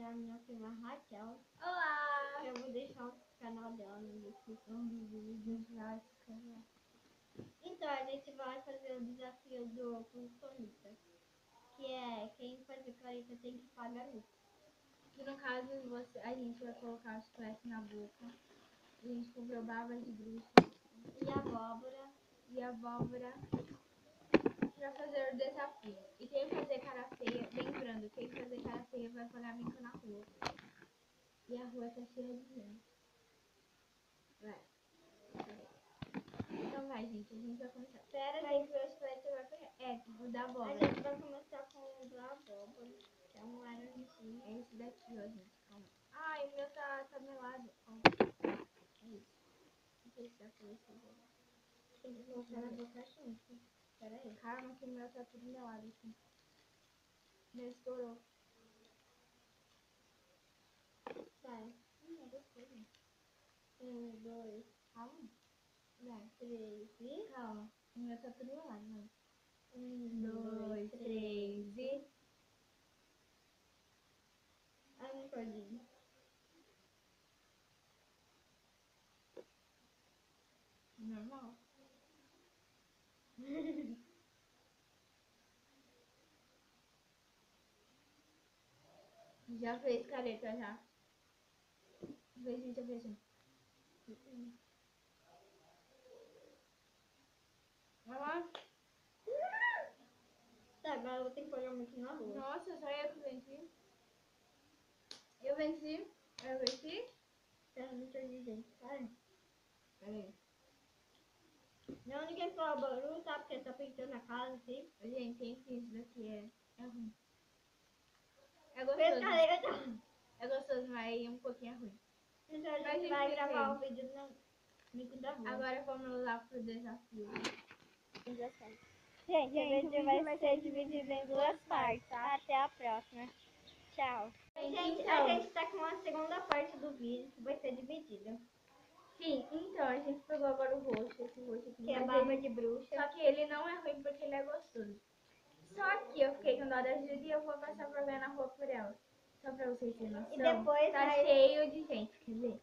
a minha prima Raquel. Olá! Eu vou deixar o canal dela na descrição do vídeo. Então, a gente vai fazer o desafio do Plutonita, que é quem fazer 40 tem que pagar isso. Que no caso a gente vai colocar o chiclete na boca. A gente comprou baba de bruxa E a abóbora pra fazer o desafio. E quem fazer cara feia, lembrando, quem fazer cara feia vai pagar mico na rua. E a rua tá cheia de gente. Vai. Então vai, gente, a gente vai começar. Pera, Vai ver o chiclete vai pegar. É, o da a abóbora. gente vai começar com o da abóbora, que é um laranjinha. É esse daqui, ó, gente. Calma. Ai, o meu tá melado. Ó. É isso. Não sei se dá pra ver. Tem que colocar na boca junto. Pera aí. Calma que o meu tá tudo melado aqui. Meu estourou. Vai. É gostoso. 1, 2, Calma. Vai. 3 e... Calma. O meu tá tudo melado, vai. 1, 2, 3 e... Ai, não pode. Normal. Já fez careta, já. Fez, gente, fez assim. Vai lá. Tá, agora eu vou ter que pagar muito na rua. Nossa, só eu que venci. Eu venci. Eu venci. Pera, não entendi, gente. Vai. Peraí. Não, ninguém falou barulho, tá? Porque tá pintando a casa, assim. Gente, enfim, isso daqui é ruim. É Fez gostoso. careta. É gostoso, mas um pouquinho é ruim. Então a Mas gente enfim, vai gravar o gente. vídeo no mico da rua. Agora vamos lá pro desafio. Gente, o vídeo vai ser dividido em duas partes, tá? Até a próxima. Tchau. Gente, Então. a gente tá com a segunda parte do vídeo que vai ser dividida. Sim, então a gente pegou agora o roxo, esse roxo aqui. Que é mas baba ele- de bruxa. Só que ele não é ruim porque ele é gostoso. Só que eu fiquei com dó da Julia e eu vou passar vergonha na rua por ela. Só pra vocês terem noção. E depois tá vai... cheio de gente, quer ver?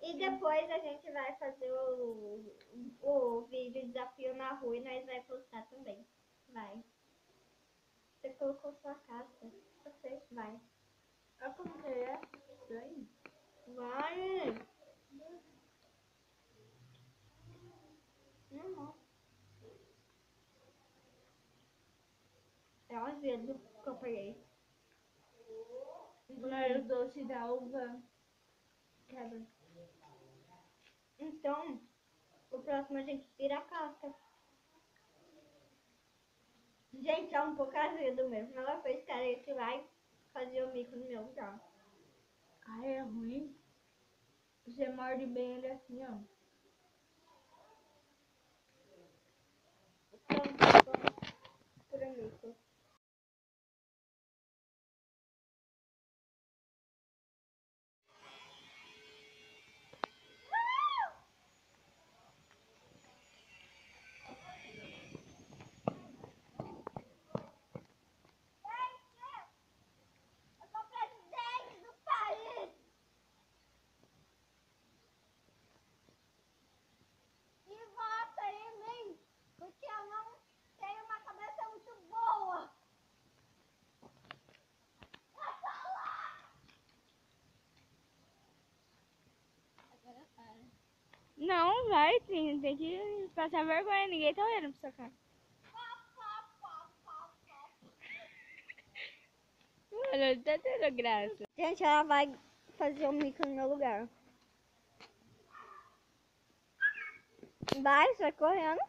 E depois a gente vai fazer o vídeo desafio na rua e nós vai postar também. Vai. Você colocou sua casca. Você vai. Olha como que é. Estranho. Vai. Não. É um azedo que eu peguei. Mas o doce da uva quebra. Então, o próximo a gente tira a casca. Gente, é um pouco azedo mesmo. Ela fez careta e vai fazer o mico no meu lugar. Ah, é ruim? Você morde bem ele assim, ó. Pronto, por mico. Eu sou presidente do país! E vota em mim, porque eu não tenho uma cabeça muito boa. Agora para. Não, vai, tem que passar vergonha, ninguém tá olhando pra sua cara. Mano, tá tendo graça. Gente, ela vai fazer o mico no meu lugar. Vai, sai correndo.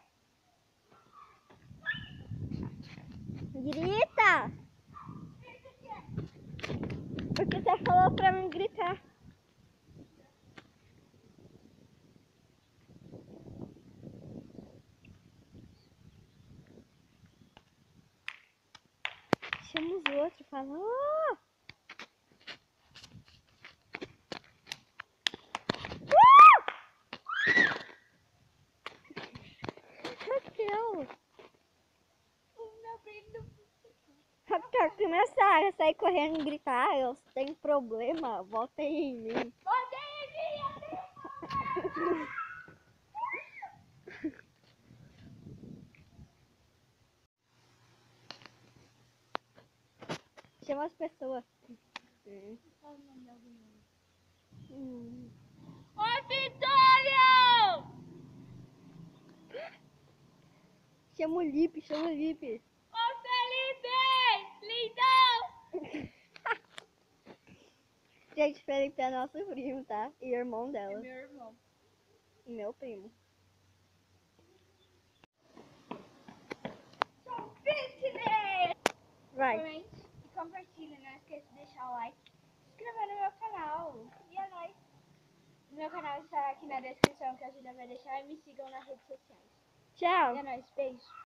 Grita! Porque você falou pra mim gritar. Chama os outros, fala. Oh! Raquel! Raquel, que começar a sair correndo e gritar, eu tenho problema, votem em mim. Chama as pessoas. Oi, Vitória! Chama o Lipe, chama o Lipe. Ô, Felipe! Lindão! Gente, Felipe é nosso primo, tá? E irmão dela. Meu irmão. E meu primo. Sou fitness! Vai. Comente e compartilha, não esqueça de deixar o like. Se inscrever no meu canal. E é nóis. Meu canal está aqui na descrição que a Julia vai deixar e me sigam nas redes sociais. Tchau. E é nóis, beijo.